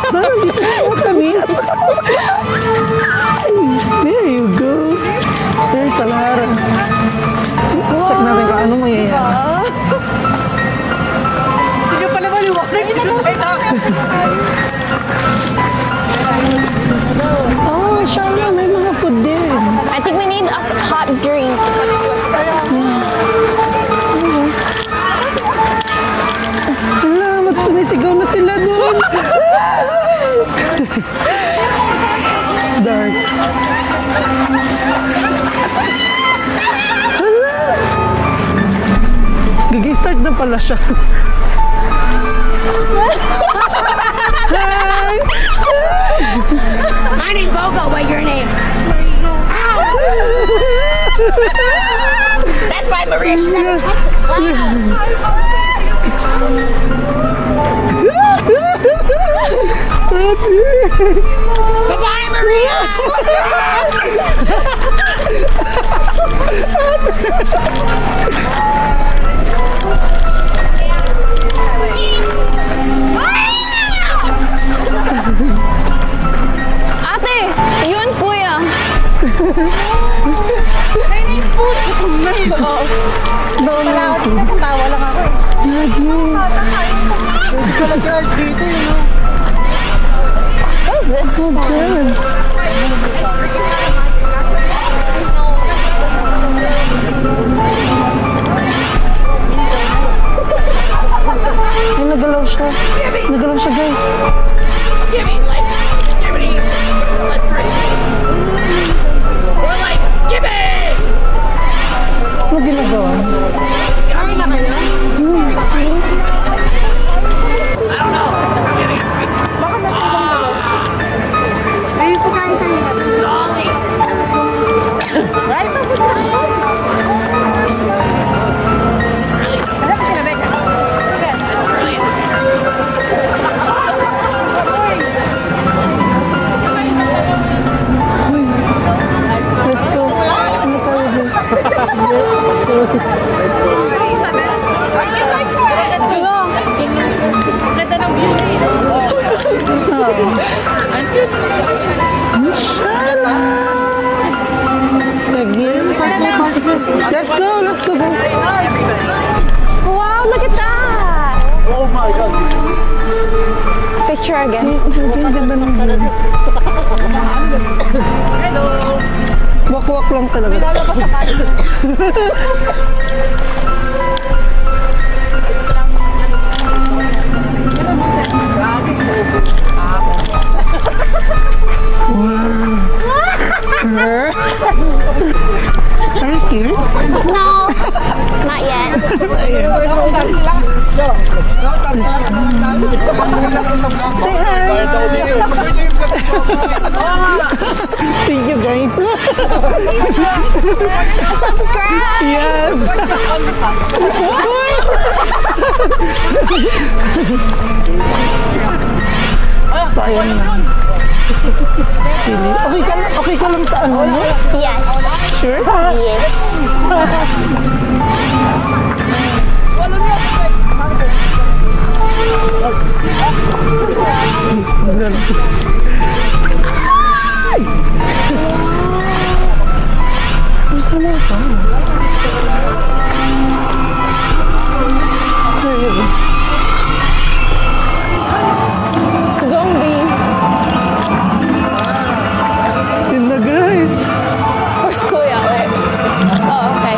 Sana dito mo kami. There you go. There's Alara. Check natin kung ano mangyayari. Sige pala maliwak. Oh, Shala, may mga food din. I think we need a hot drink. Hala, sumisigaw na sila doon. Dark. Hala. Gagi-start na pala siya. Hi! My name's Bogo, what's your name? That's why Maria should never touch the Bye-bye, Maria! Ate, yun kuya. May name food. Natawa lang ako eh. Dito, What is this song? Ay, nagalaw siya. Nagalaw siya, guys. Give me, let's pray. Or like, give me! Ano ginagawa? Kami na kayo? I don't know. Bakit nasa ibang dalaw? Ay, pagkain tayo na. Solid! Right? Hanap sila, Becca. Let's go. Saan na tayo, guys? Ganda ng view na yun. Saan? Inshallah! Again? Let's go, guys. Wow, look at that. Oh my God. Picture again. Guys, ang ganda ng view. Hello! Wak-wak lang talaga. Lalabas sa kanin. Are you scared? No, not yet. Say hi! Thank you, guys. Subscribe. Yes! So, ayan na. Chili. Okay ka lang sa ano mo? Yes. Sure? Yes. Yes, maganda. Ay! Gusto mo ito? There you go. Zombie. Yun na, guys. Where's Kuya? Wait. Oh, okay.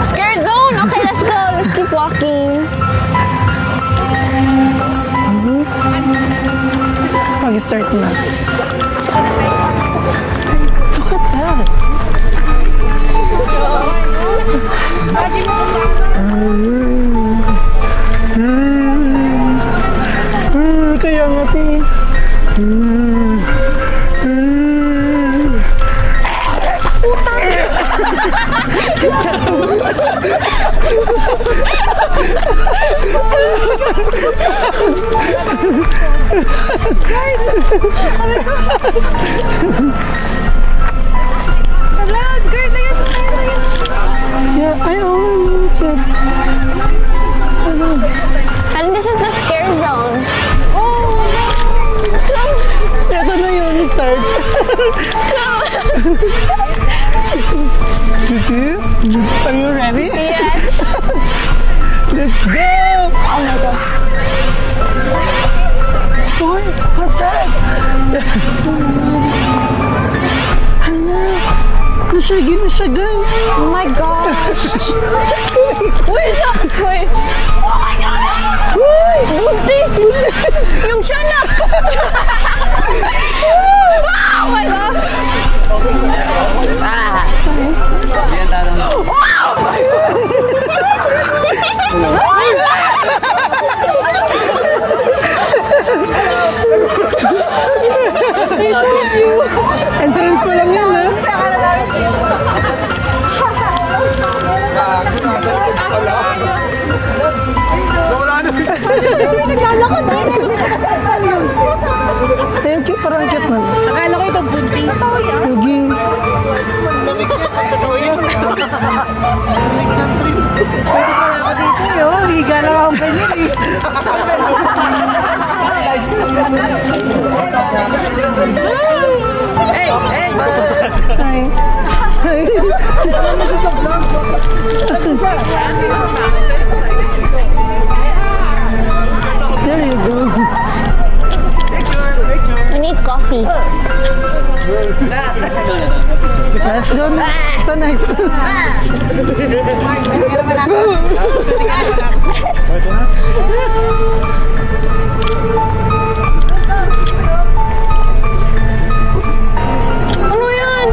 Scare zone. Okay, let's go. Let's keep walking. Mag-start na. Look at that. Kaya nga, te. Putang! Yeah, oh, good. And this is the scare zone. Ito na yun, start. This is, are you ready? Yes. Let's go! Oh my god. Uy, what's that? Hala, nasyagi na siya, guys. Oh my gosh. Where's that? Wait. Oh my god. Uy! Buntis! Yung tiyan na! Oh my god! Entrance pa lang yan, ha? Ayun, cute, parang cute na. Akala ko itong buntis. Yugi. Totoo yun. Pwede pala ako dito yun. Higa lang ako ganyan eh. Hey! Hey! Hi. Hi. There you go. We need coffee. Let's go na. Sa next. Ano yan?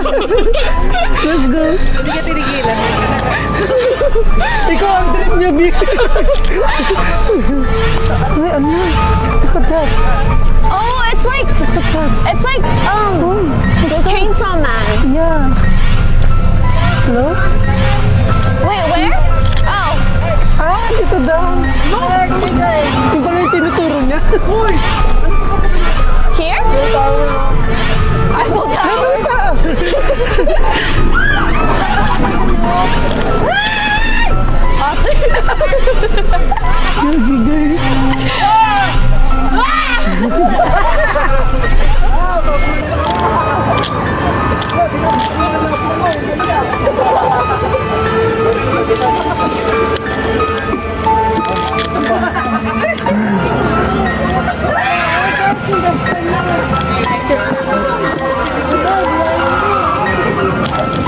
Let's go. Hindi ka tinigilan. Ikaw ang trip niya, Vic. Ay, ano? Look at that. Oh, it's like Look at that. the Chainsaw Man. Yeah. Hello? Wait, where? Oh, Ah, dito daw. Yung pala yung tinuturo niya. Uy! here? Eiffel Tower. Yugi, guys.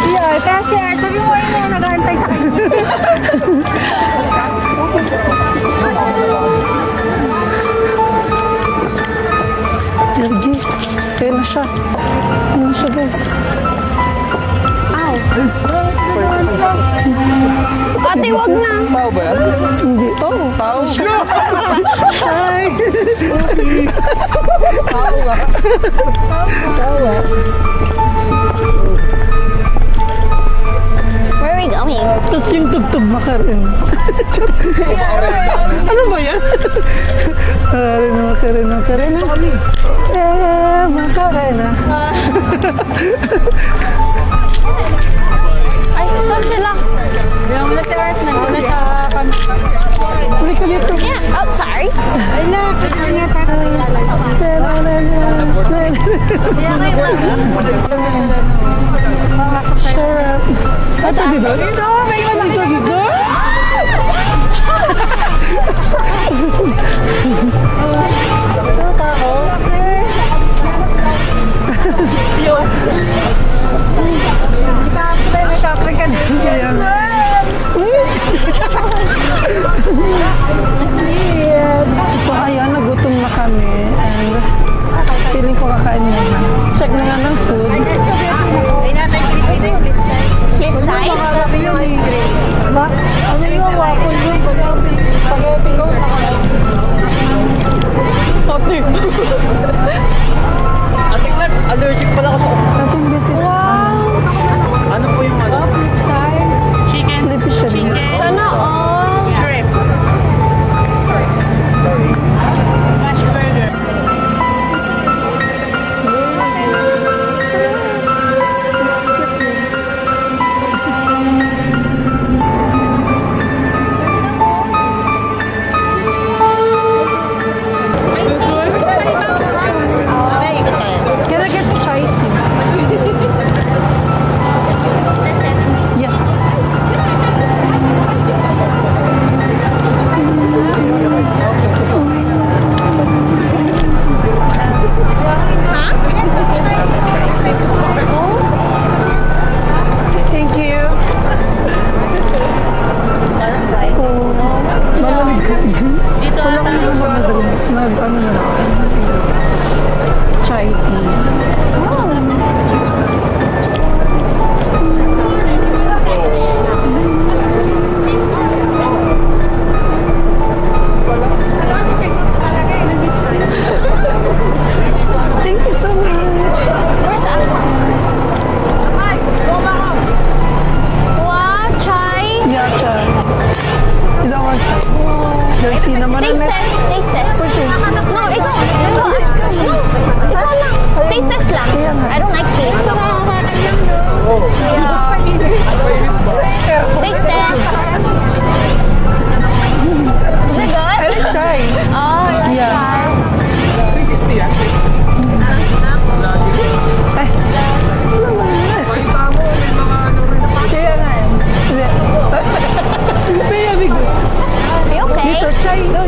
Yeah, kasi sabi mo yun yung nag-aantay sa kanya. Yugi. Kaya na siya. Kaya na siya, guys. Ow. Ate, wag na. Tao ba yan? Hindi. Oh, tao siya. Hi! Spooky! Tao ba? Tao ba? Where are we going? Tapos yung tugtog makarin. Ano ba yan? Makarena. Makarena. Ay, saan sila? Yung mula si Art, nandun na sa Balik ka dito. Yeah. Oh, sorry. Ay na, pwede nga tayo. Shut up. Asa dito? Dito, may Dito, dito. May kapre ka din. Kaya nga. So ayan, nagutom na kami and feeling ko kakain muna. Check na nga ng food. Ay natin, Flip side? sabi yung ice cream.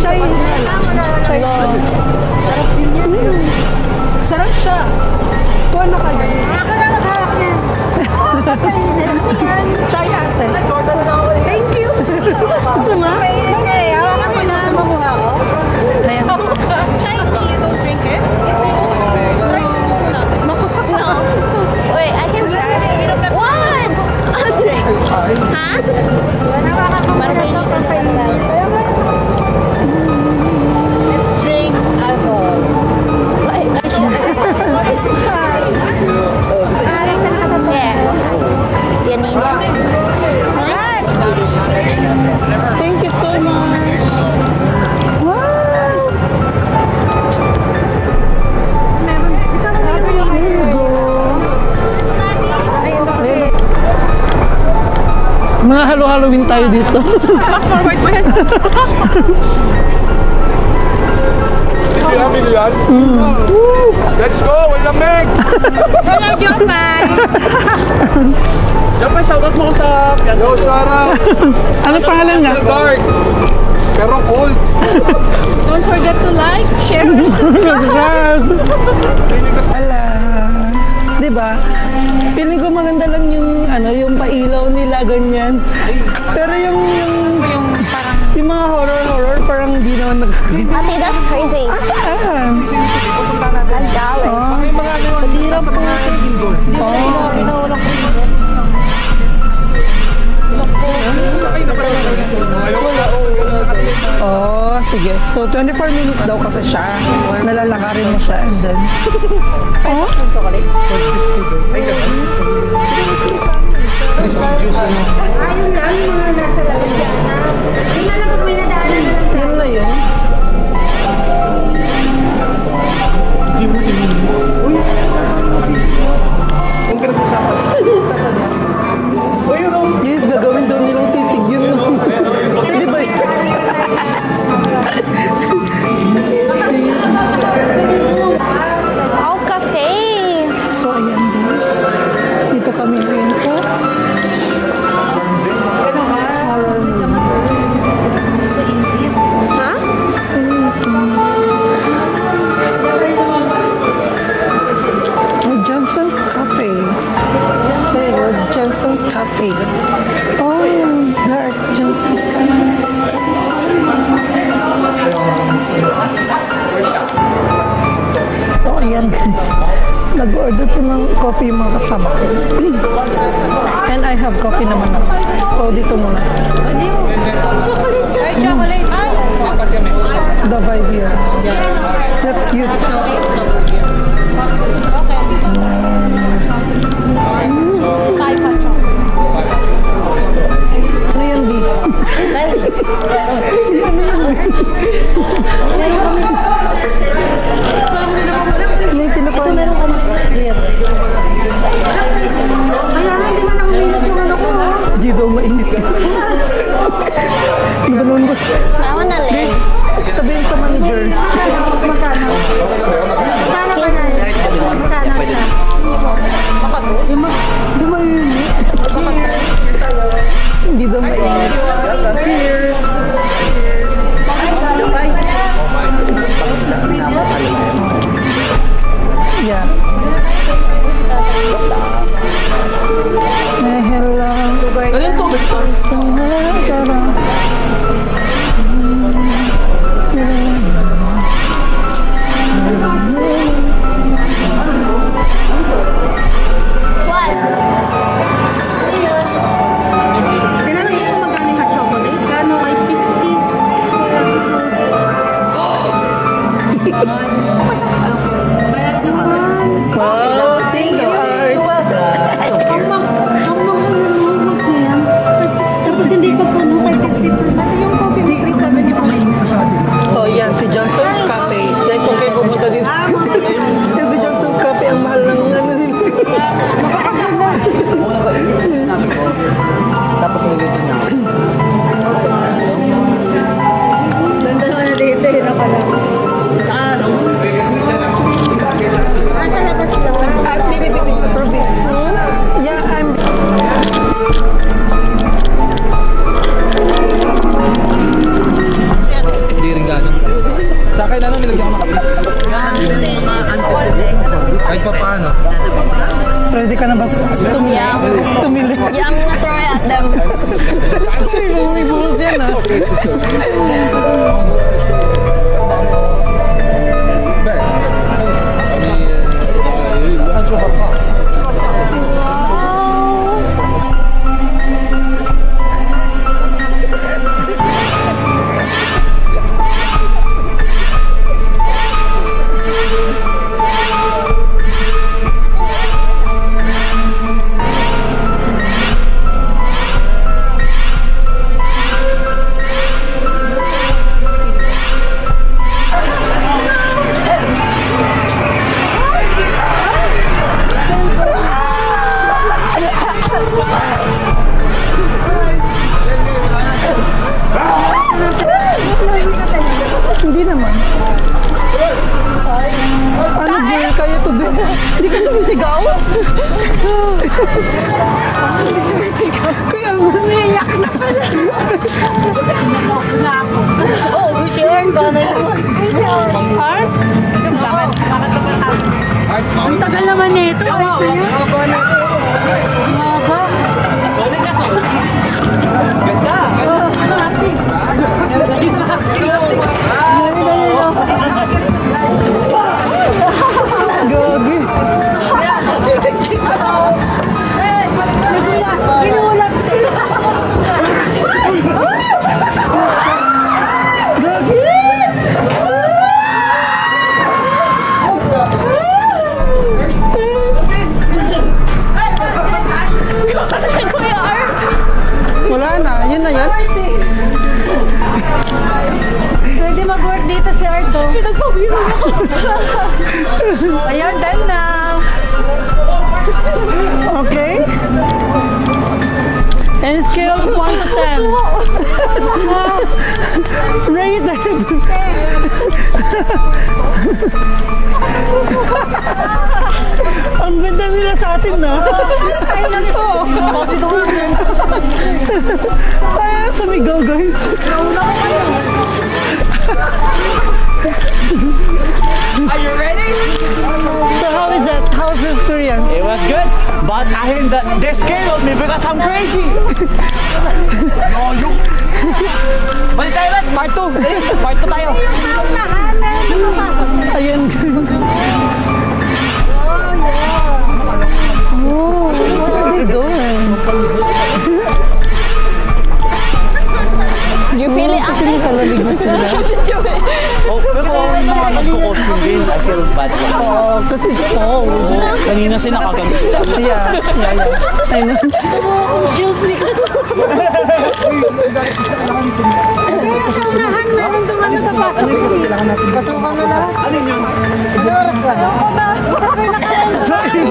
Chai. Sarap din yan. Sarap siya. Kuha na kayo. Ako na maghawak yan. Chai ate. Thank you. Gusto mo? Hawakan mo na. Gusto mo muna ako? Ayan. Chai tea, you don't drink it? It's food. No. Wait, I can try it. What? I'll drink. Huh? Hawakan mo muna ito. Drink alcohol. Yeah. Do you need it? Thank you so much. Wow. Here you go. Ayan. Mga halo-halloween tayo dito. Fast forward mo yan. Hindi yan. Let's go! Walang meg! Wala, Jopay. Diyan pa, shoutout mo ko sa... Yo, Sarah! Ano pangalan nga? Sa dark! Pero cold! Don't forget to like, share. Yes. Ala. 'Di ba? Feeling ko maganda lang yung yung pailaw nila ganyan. Pero yung mga horror parang hindi naman nagkakaroon. Ate, that's crazy. Saan? I'm darling. Ah. May mga ano dito sa mga lindol. Oh, sige. So 24 minutes daw kasi siya. Nalalakarin mo siya and then oh? Ayun lang, mga nasa lalagyan na. Hindi na lang pag may nadaanan na lang. Yun na yun. Uy, gagawin mo sisi. Kung pinag-usapan. Uy, Yes, gagawin daw nilang sisig yun. Di ba? Oh, cafe. So, ayan guys. Dito kami ngayon sa horror movie. Huh? Oh, Johnson's Cafe. There you go, Johnson's Cafe. Oh, there, Johnson's Cafe. Oh, ayan guys. Nag-order po ng coffee yung mga kasama ko. And I have coffee naman ako. So, dito muna. Ay, chocolate. The vibe here. That's cute. Ano yan, B? Si ano yan, B? Ano yung kinukuha niya? Kaya nga, di man ako minit yung ano ko. Hindi daw mainit. Ganun ba? I wanna live. Sabihin sa manager. Magkano? ka na ba tumili? Yeah. Tumili? Yeah, I'm gonna throw it at them. May buhos yan ah. Hindi naman. Ano girl, kaya to din? Hindi ka sumisigaw? Hindi sumisigaw. Kaya umiiyak na pala. Oh, Michelle, gano'n naman. Art? Ang tagal naman nito. Gagi. Wala na, yun na yan. Pwede mag-work dito si Arto. Pinagpabiro ako. Ayun, done na. Okay. And scale of 1 to 10. Rated. Ang ganda nila sa atin na. Oo. Tayo sumigaw guys. Are you ready? So how is that? How's the experience? It was good, but I think that they scared of me because I'm crazy. No, you. Balik tayo ulit, part 2. Part 2 tayo. Ayan guys. Oh, what are they doing? You feel it? Kasi nakalalig na sila. Oh, pero kung mga nagko-costume din, I feel bad. Oo, kasi it's cold. Kanina sila nakagamit. Yeah. I know. Shield ni ka. Kaya sa unahan namin dumano sa pasok. Pasukan na lang. Alin yun? So, yung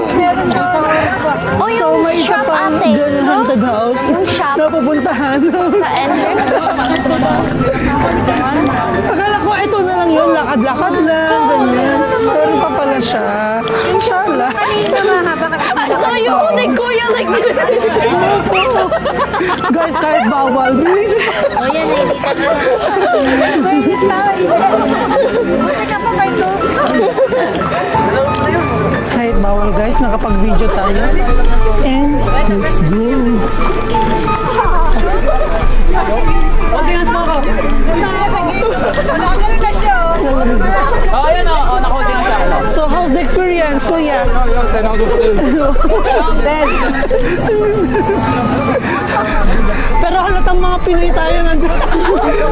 may isa shop pang ate. ganun haunted house Yung shop. na pupuntahan. Sa entrance. Akala ko ito na lang yun, lakad-lakad lang, ganyan. Pero pa pala siya. Inshallah. Kanina mahaba ka. I saw you holding Kuya like this. Guys, kahit bawal, bilis. O yan, hindi ka na. Mainit tayo. Buti ka pa kayo. Kahit bawal guys, nakapag-video tayo. And let's go. Pagtingan mo ako. Nakagaling na siya. Oh, yan o. Oh, nakaholding na siya. So, how's the experience, Kuya? Pero halatang mga Pinoy tayo nandun.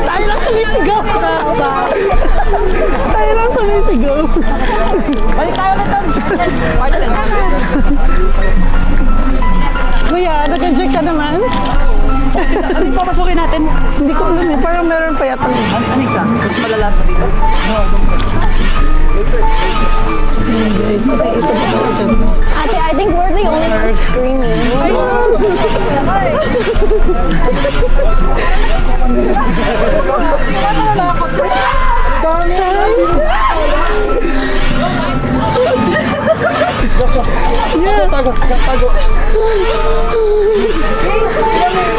Tayo lang sumisigaw. Tayo lang sumisigaw. Balik tayo ulit doon. Kuya, nag-enjoy ka naman? Anong papasukin natin? Hindi ko alam eh. Parang meron pa yata isa. Ano isa? Mas malalat pa dito? Guys, may isa pa pala dyan. Ate, I think we're the only ones screaming. Tago.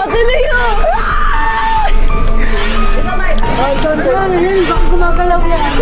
Ate Leo! Ano yun? Baka gumagalaw yan.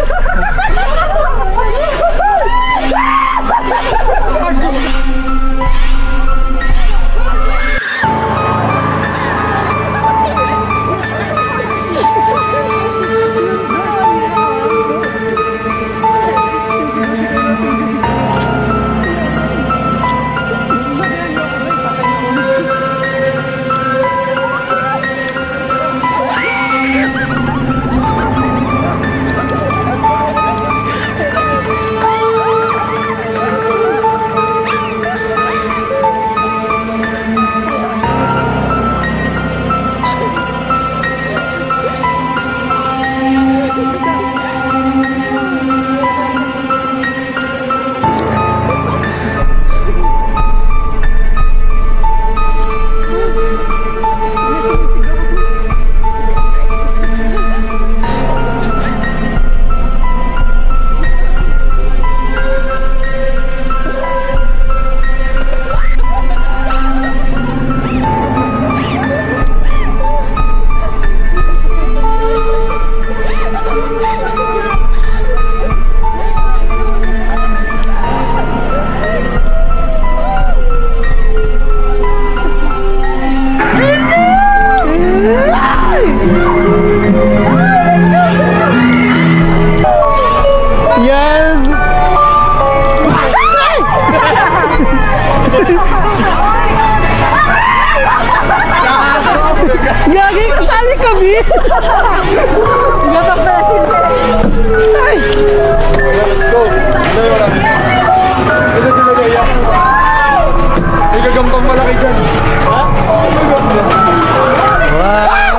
Wow.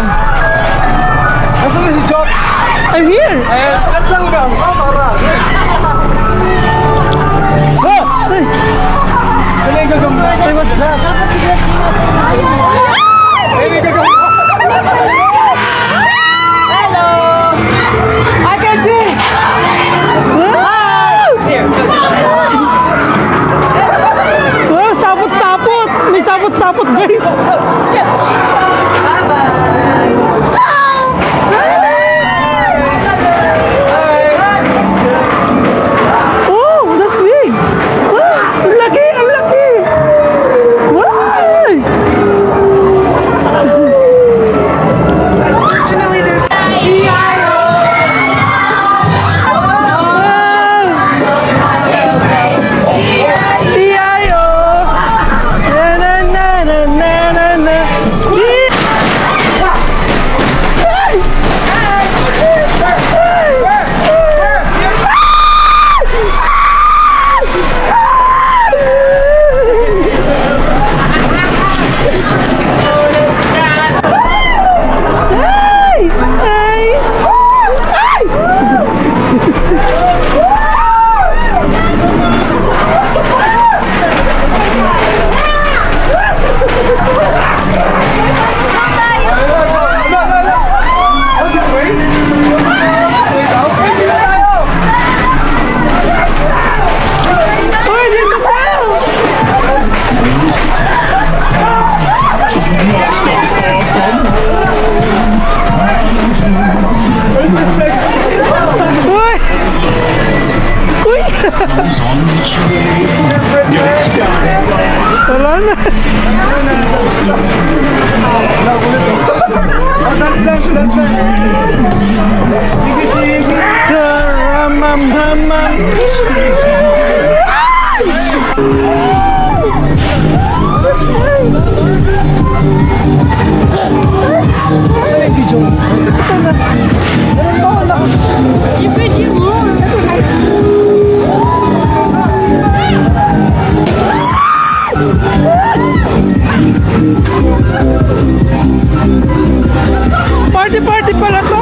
Nasaan na si Chop? I'm here! At saan ka? Para. Oh! Ay! Saan yung gagamba? Hey, what's that? Ay, may gagamba. Hello! I can see! Wow! Wow, sapot-sapot! May sapot-sapot, guys! Oh, that's big! Wow, ang laki! Ang laki! Wow! Iyayo! Na na na na na na na. Ay! Ay! Ay! Oh, this way? This way daw? Pwede na tayo! Uy, dito tayo! Uy! Uy! Wala na. Oh, dance. Sige, sige. Karamamamam. Saan yung video? Party pala to?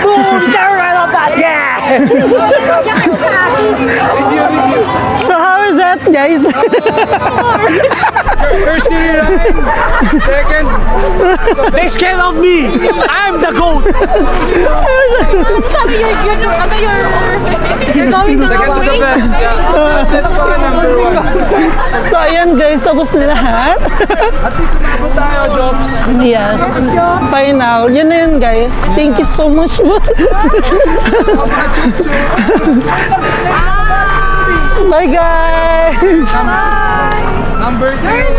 Boom! There right off that! Yeah! So how is that, guys? First series line. Second. They scared of me! I'm the GOAT! Sabi, you're going the Second wrong to the way. best. Yeah. Ito pa number 1. So ayan guys, tapos na lahat. At least umabot tayo, Jobs. Yes. Final. Yun na yun guys. Thank you so much. Bye guys! Number 3.